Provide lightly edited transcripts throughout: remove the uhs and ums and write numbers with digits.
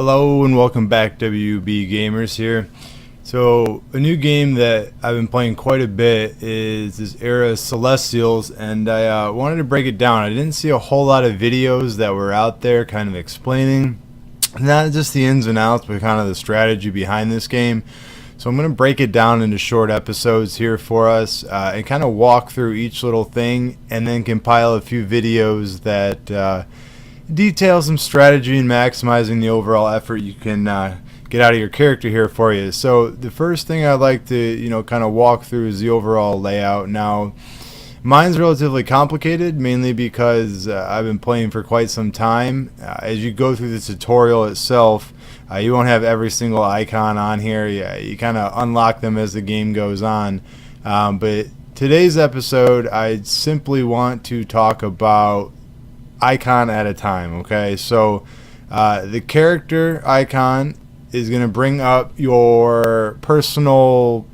Hello and welcome back, WB Gamers here. So a new game that I've been playing quite a bit is this Era Celestials, and I wanted to break it down. I didn't see a whole lot of videos that were out there kind of explaining not just the ins and outs, but kind of the strategy behind this game. So I'm going to break it down into short episodes here for us and kind of walk through each little thing and then compile a few videos that detail some strategy and maximizing the overall effort you can get out of your character here for you. So the first thing I'd like to kind of walk through is the overall layout. Now mine's relatively complicated, mainly because I've been playing for quite some time. As you go through the tutorial itself, you won't have every single icon on here. You kind of unlock them as the game goes on. But today's episode, I simply want to talk about icon at a time. Okay, so the character icon is going to bring up your personal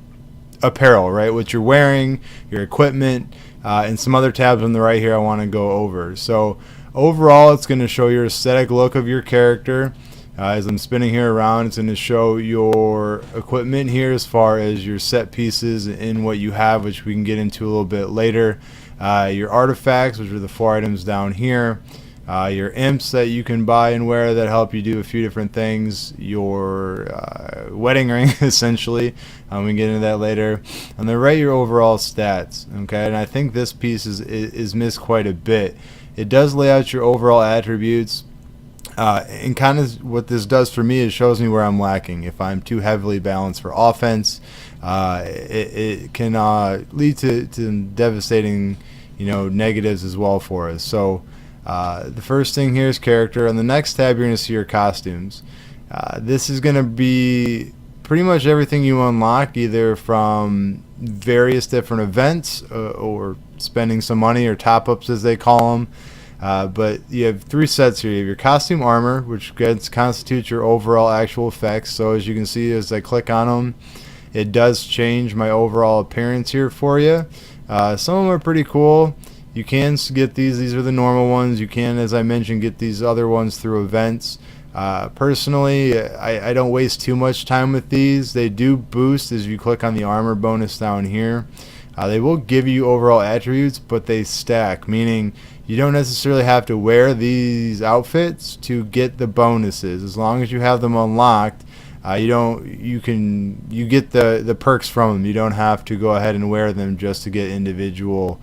apparel, right? What you're wearing, your equipment, and some other tabs on the right here I want to go over. So overall, it's going to show your aesthetic look of your character. As I'm spinning here around, it's going to show your equipment here as far as your set pieces and what you have, which we can get into a little bit later. Your artifacts, which are the 4 items down here. Your imps that you can buy and wear that help you do a few different things. Your wedding ring, essentially. We can get into that later. On the right, your overall stats. Okay, and I think this piece is missed quite a bit. It does lay out your overall attributes. And kind of what this does for me is shows me where I'm lacking. If I'm too heavily balanced for offense, it can lead to devastating, negatives as well for us. So the first thing here is character. On the next tab, you're going to see your costumes. This is going to be pretty much everything you unlock, either from various different events or spending some money, or top-ups as they call them. But you have 3 sets here. You have your costume armor, which constitutes your overall actual effects. So as you can see, as I click on them, it does change my overall appearance here for you. Some of them are pretty cool. You can get these. These are the normal ones. You can, as I mentioned, get these other ones through events. Personally, I don't waste too much time with these. They do boost as you click on the armor bonus down here. They will give you overall attributes, but they stack, meaning you don't necessarily have to wear these outfits to get the bonuses. As long as you have them unlocked, you get the perks from them. You don't have to go ahead and wear them just to get individual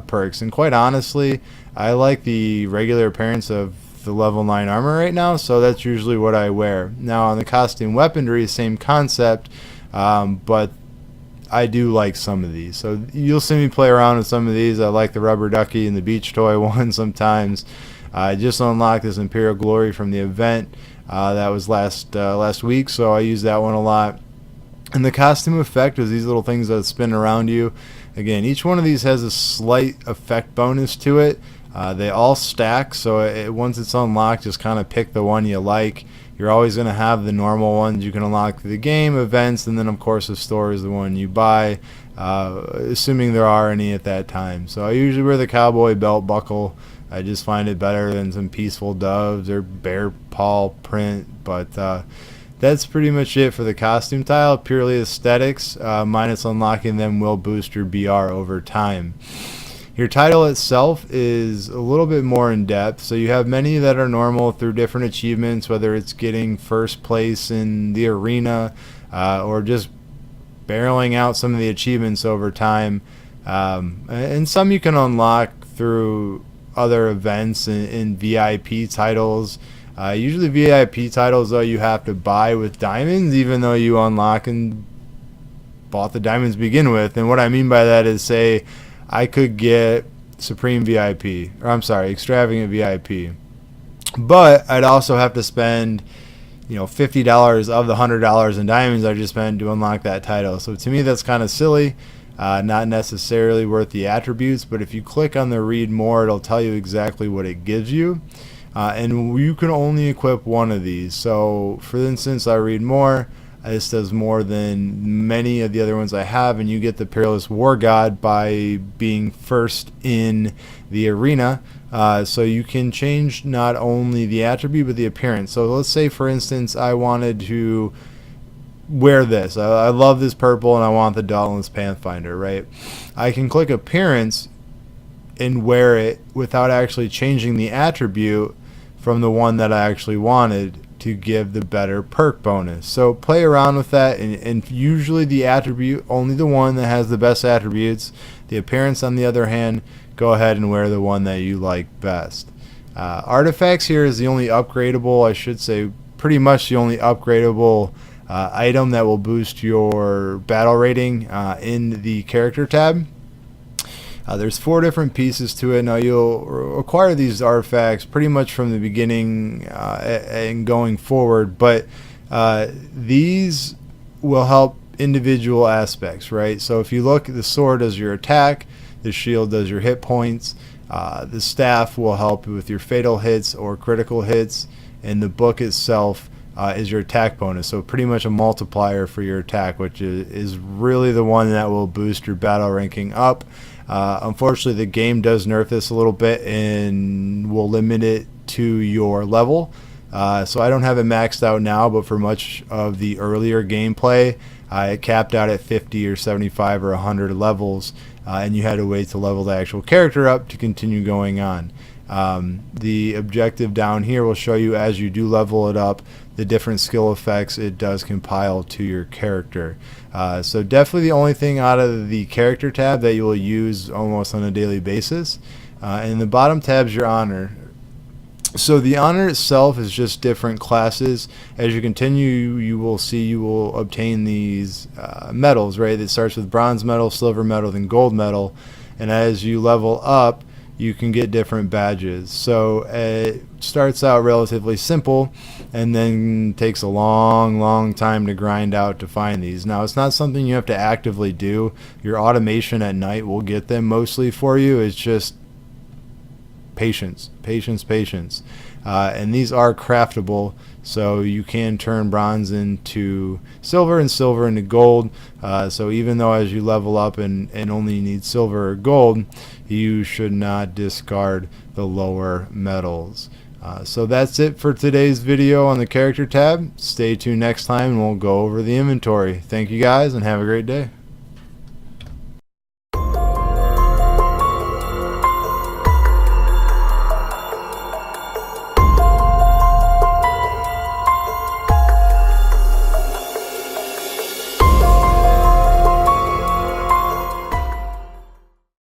perks. And quite honestly, I like the regular appearance of the level 9 armor right now, so that's usually what I wear. Now on the costume weaponry, same concept, but I do like some of these. So you'll see me play around with some of these. I like the rubber ducky and the beach toy one sometimes. I just unlocked this Imperial Glory from the event. That was last week, so I use that one a lot. And the costume effect is these little things that spin around you. Again, each one of these has a slight effect bonus to it. They all stack, so once it's unlocked, just kind of pick the one you like. You're always going to have the normal ones you can unlock through the game, events, and then of course the store is the one you buy, assuming there are any at that time. So I usually wear the cowboy belt buckle. I just find it better than some peaceful doves or bear paw print, but that's pretty much it for the costume tile. Purely aesthetics, minus unlocking them will boost your BR over time. Your title itself is a little bit more in depth, so you have many that are normal through different achievements, whether it's getting first place in the arena or just barreling out some of the achievements over time. And some you can unlock through other events and VIP titles. Usually VIP titles, though, you have to buy with diamonds, even though you unlock and bought the diamonds to begin with. And what I mean by that is, say, I could get Supreme VIP, or I'm sorry, Extravagant VIP, but I'd also have to spend, $50 of the $100 in diamonds I just spent to unlock that title. So to me, that's kind of silly, not necessarily worth the attributes. But if you click on the read more, it'll tell you exactly what it gives you, and you can only equip one of these. So for instance, I read more. This does more than many of the other ones I have, and you get the Peerless War God by being first in the arena, So you can change not only the attribute but the appearance. So let's say, for instance, I wanted to wear this. I love this purple and I want the Dauntless Pathfinder, right? I can click appearance and wear it without actually changing the attribute from the one that I actually wanted to give the better perk bonus. So play around with that, and usually the attribute, only the one that has the best attributes. The appearance, on the other hand, go ahead and wear the one that you like best. Artifacts here is the only upgradable, I should say pretty much the only upgradable item that will boost your battle rating in the character tab. There's 4 different pieces to it. Now you'll acquire these artifacts pretty much from the beginning and going forward, but these will help individual aspects, right? So if you look, the sword does your attack, the shield does your hit points, the staff will help with your fatal hits or critical hits, and the book itself is your attack bonus. So pretty much a multiplier for your attack, which is really the one that will boost your battle ranking up. Unfortunately, the game does nerf this a little bit and will limit it to your level. So I don't have it maxed out now, but for much of the earlier gameplay, it capped out at 50 or 75 or 100 levels, and you had to wait to level the actual character up to continue going on. The objective down here will show you, as you do level it up, the different skill effects it does compile to your character. So definitely the only thing out of the character tab that you will use almost on a daily basis. And the bottom tab is your honor. So the honor itself is just different classes. As you continue, you will see you will obtain these medals, right? It starts with bronze medal, silver medal, then gold medal. And as you level up, you can get different badges. So it starts out relatively simple and then takes a long time to grind out to find these. Now, it's not something you have to actively do. Your automation at night will get them mostly for you. It's just patience. And these are craftable, so you can turn bronze into silver and silver into gold. So even though as you level up and only need silver or gold, you should not discard the lower metals. So that's it for today's video on the character tab. Stay tuned next time and we'll go over the inventory. Thank you guys and have a great day.